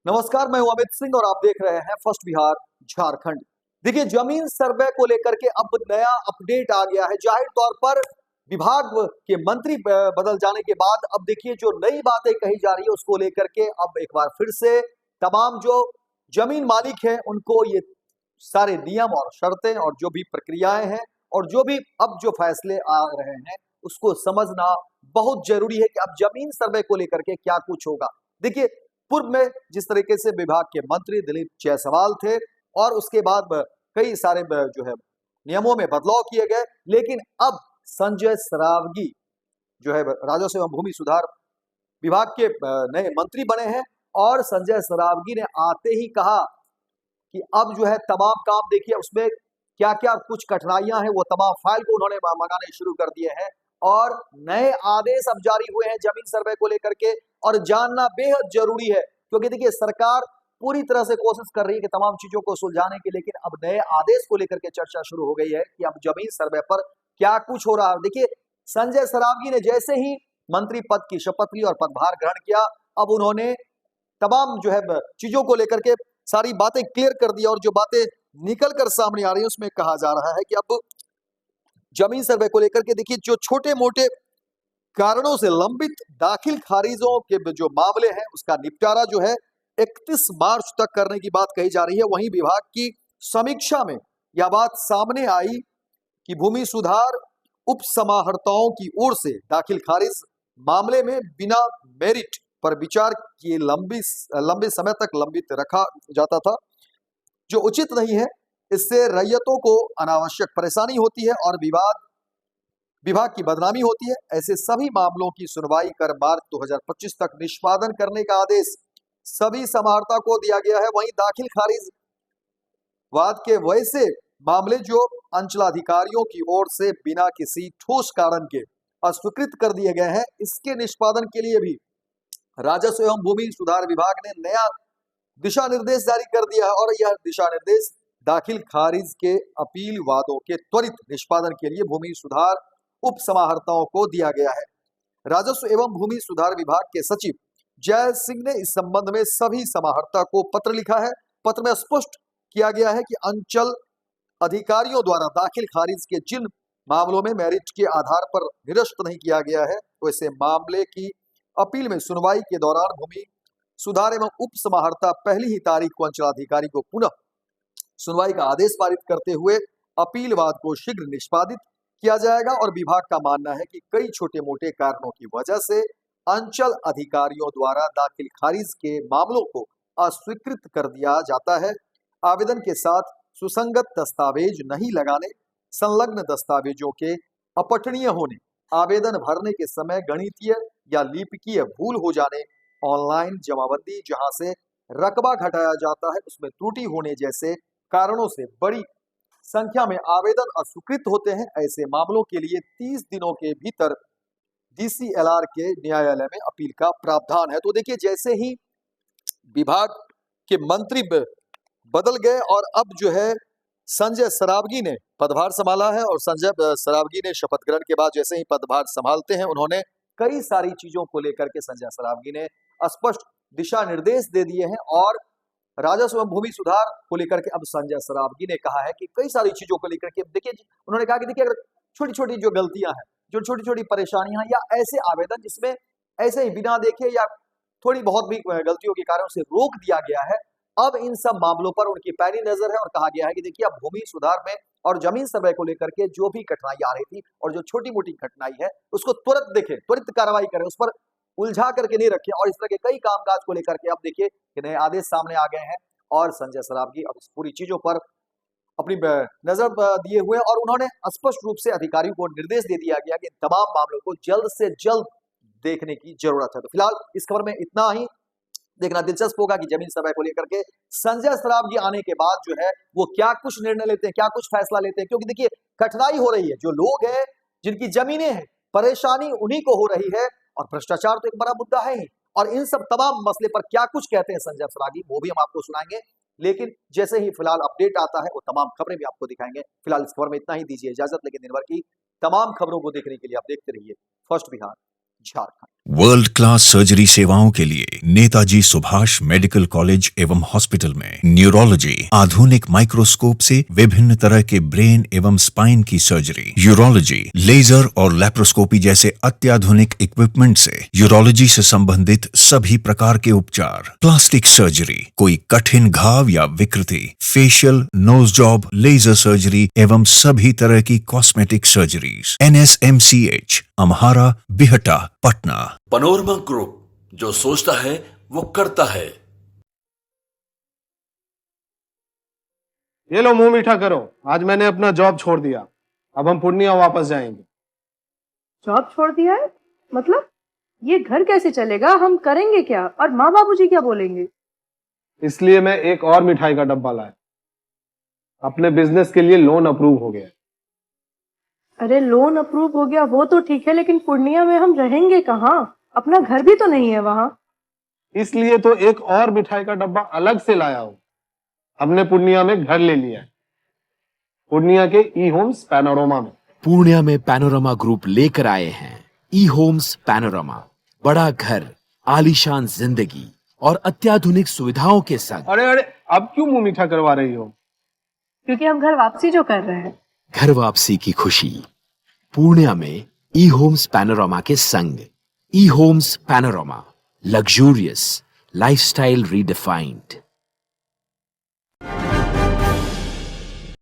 नमस्कार, मैं हूं अमित सिंह और आप देख रहे हैं फर्स्ट बिहार झारखंड। देखिए, जमीन सर्वे को लेकर के अब नया अपडेट आ गया है। जाहिर तौर पर विभाग के मंत्री बदल जाने के बाद अब देखिए जो नई बातें कही जा रही है उसको लेकर के अब एक बार फिर से तमाम जो जमीन मालिक हैं उनको ये सारे नियम और शर्तें और जो भी प्रक्रियाएं हैं और जो भी अब जो फैसले आ रहे हैं उसको समझना बहुत जरूरी है कि अब जमीन सर्वे को लेकर के क्या कुछ होगा। देखिए, पूर्व में जिस तरीके से विभाग के मंत्री दिलीप जायसवाल थे और उसके बाद कई सारे जो है नियमों में बदलाव किए गए, लेकिन अब संजय सरावगी जो है राजस्व एवं भूमि सुधार विभाग के नए मंत्री बने हैं और संजय सरावगी ने आते ही कहा कि अब जो है तमाम काम देखिए उसमें क्या क्या कुछ कठिनाइयां हैं वो तमाम फाइल को उन्होंने मंगाने शुरू कर दिए हैं और नए आदेश अब जारी हुए हैं जमीन सर्वे को लेकर के। और जानना बेहद जरूरी है क्योंकि देखिए सरकार पूरी तरह से कोशिश कर रही है कि तमाम चीजों को सुलझाने की, लेकिन अब नए आदेश को लेकर के चर्चा शुरू हो गई है कि अब जमीन सर्वे पर क्या कुछ हो रहा है। देखिए, संजय सरावगी ने जैसे ही मंत्री पद की शपथ ली और पदभार ग्रहण किया, अब उन्होंने तमाम जो है चीजों को लेकर के सारी बातें क्लियर कर दी और जो बातें निकल कर सामने आ रही है उसमें कहा जा रहा है कि अब जमीन सर्वे को लेकर के देखिए जो छोटे मोटे कारणों से लंबित दाखिल खारिजों के जो मामले हैं उसका निपटारा जो है 31 मार्च तक करने की बात कही जा रही है। वहीं विभाग की समीक्षा में यह बात सामने आई कि भूमि सुधार उप समाहर्ताओं की ओर से दाखिल खारिज मामले में बिना मेरिट पर विचार किए लंबे समय तक लंबित रखा जाता था, जो उचित नहीं है। इससे रैयतों को अनावश्यक परेशानी होती है और विभाग की बदनामी होती है। ऐसे सभी मामलों की सुनवाई कर मार्च 2025 तक निष्पादन करने का आदेश सभी समाहर्ता को दिया गया है। वहीं दाखिल खारिज वाद के वैसे मामले जो अंचलाधिकारियों की ओर से बिना किसी ठोस कारण के अस्वीकृत कर दिए गए हैं, इसके निष्पादन के लिए भी राजस्व एवं भूमि सुधार विभाग ने नया दिशा निर्देश जारी कर दिया है और यह दिशा निर्देश दाखिल खारिज के अपील वादों के त्वरित निष्पादन के लिए भूमि सुधार उप समाहर्ताओं को दिया गया है। राजस्व एवं भूमि सुधार विभाग के सचिव जय सिंह ने इस संबंध में सभी समाहर्ता को पत्र लिखा है। पत्र में स्पष्ट किया गया है कि अंचल अधिकारियों द्वारा दाखिल खारिज के जिन मामलों में मेरिट के आधार पर निरस्त नहीं किया गया है, वैसे मामले की अपील में सुनवाई के दौरान भूमि सुधार एवं उप समाहर्ता पहली ही तारीख को अंचलाधिकारी को पुनः सुनवाई का आदेश पारित करते हुए अपील वाद को शीघ्र निष्पादित किया जाएगा। और विभाग का मानना है कि कई छोटे मोटे कारणों की वजह से अंचल अधिकारियों द्वारा दाखिल खारिज के मामलों को अस्वीकृत कर दिया जाता है। आवेदन के साथ सुसंगत दस्तावेज नहीं लगाने, संलग्न दस्तावेजों के अपठनीय होने, आवेदन भरने के समय गणितीय या लिपिकीय भूल हो जाने, ऑनलाइन जमाबंदी जहां से रकबा घटाया जाता है उसमें त्रुटि होने जैसे कारणों से बड़ी संख्या में आवेदन अस्वीकृत होते हैं। ऐसे मामलों के लिए 30 दिनों के भीतर डीसीएलआर के न्यायालय में अपील का प्रावधान है। तो देखिए, जैसे ही विभाग के मंत्री बदल गए और अब जो है संजय सरावगी ने पदभार संभाला है और संजय सरावगी ने शपथ ग्रहण के बाद जैसे ही पदभार संभालते हैं उन्होंने कई सारी चीजों को लेकर के संजय सरावगी ने स्पष्ट दिशा निर्देश दे दिए हैं और राजस्व एवं भूमि सुधार को लेकर के अब संजय सरावगी ने कहा है कि कई सारी चीजों को लेकर के देखिए उन्होंने कहा कि देखिए अगर छोटी छोटी जो गलतियां हैं, जो छोटी छोटी परेशानियां या ऐसे आवेदन जिसमें ऐसे ही बिना देखे या थोड़ी बहुत भी गलतियों के कारण से रोक दिया गया है, अब इन सब मामलों पर उनकी पैनी नजर है और कहा गया है कि देखिए अब भूमि सुधार में और जमीन सर्वे को लेकर के जो भी कठिनाई आ रही थी और जो छोटी मोटी कठिनाई है उसको तुरंत देखें, त्वरित कार्रवाई करें, उस पर उलझा करके नहीं रखें। और इस तरह के कई कामकाज को लेकर के अब देखिए कि नए आदेश सामने आ गए हैं और संजय सरावगी अब इस पूरी चीजों पर अपनी नजर दिए हुए और उन्होंने स्पष्ट रूप से अधिकारियों को निर्देश दे दिया गया कि तमाम मामलों को जल्द से जल्द देखने की जरूरत है। तो फिलहाल इस खबर में इतना ही। देखना दिलचस्प होगा कि जमीन सर्वे को लेकर के संजय सरावगी आने के बाद जो है वो क्या कुछ निर्णय लेते हैं, क्या कुछ फैसला लेते हैं, क्योंकि देखिए कठिनाई हो रही है, जो लोग हैं जिनकी जमीनें हैं परेशानी उन्हीं को हो रही है और भ्रष्टाचार तो एक बड़ा मुद्दा है ही। और इन सब तमाम मसले पर क्या कुछ कहते हैं संजय सरावगी वो भी हम आपको सुनाएंगे, लेकिन जैसे ही फिलहाल अपडेट आता है वो तमाम खबरें भी आपको दिखाएंगे। फिलहाल इस खबर में इतना ही, दीजिए इजाजत, लेकिन दिन भर की तमाम खबरों को देखने के लिए आप देखते रहिए first Bihar Jharkhand. World class surgery सेवाओं के लिए नेताजी सुभाष मेडिकल कॉलेज एवं हॉस्पिटल में न्यूरोलॉजी, आधुनिक माइक्रोस्कोप से विभिन्न तरह के ब्रेन एवं स्पाइन की सर्जरी, यूरोलॉजी, लेजर और लैप्रोस्कोपी जैसे अत्याधुनिक इक्विपमेंट से यूरोलॉजी से संबंधित सभी प्रकार के उपचार, प्लास्टिक सर्जरी, कोई कठिन घाव या विकृति, facial, nose job, laser surgery एवं सभी तरह की cosmetic surgeries. NSMCH, Amhara, Bihta, Patna. Panorama group, जो सोचता है वो करता है। ये लो मुंह मीठा करो, आज मैंने अपना जॉब छोड़ दिया। अब हम पूर्णिया वापस जाएंगे। जॉब छोड़ दिया है? मतलब ये घर कैसे चलेगा? हम करेंगे क्या? और माँ बाबूजी क्या बोलेंगे? इसलिए मैं एक और मिठाई का डब्बा लाया। अपने बिजनेस के लिए लोन अप्रूव हो गया। अरे लोन अप्रूव हो गया वो तो ठीक है, लेकिन पूर्णिया में हम रहेंगे कहाँ? अपना घर भी तो नहीं है वहाँ। इसलिए तो एक और मिठाई का डब्बा अलग से लाया हूं। हमने पूर्णिया में घर ले लिया है, पूर्णिया के ई होम्स पैनोरमा में। पूर्णिया में पैनोरमा ग्रुप लेकर आए हैं ई होम्स पैनोरमा। बड़ा घर, आलीशान जिंदगी और अत्याधुनिक सुविधाओं के संग। अरे अब क्यों मुंह मीठा करवा रही हो? क्योंकि हम घर वापसी जो कर रहे हैं। घर वापसी की खुशी पूर्णिया में ई होम्स पैनोरमा के संग। E homes panorama, luxurious lifestyle redefined.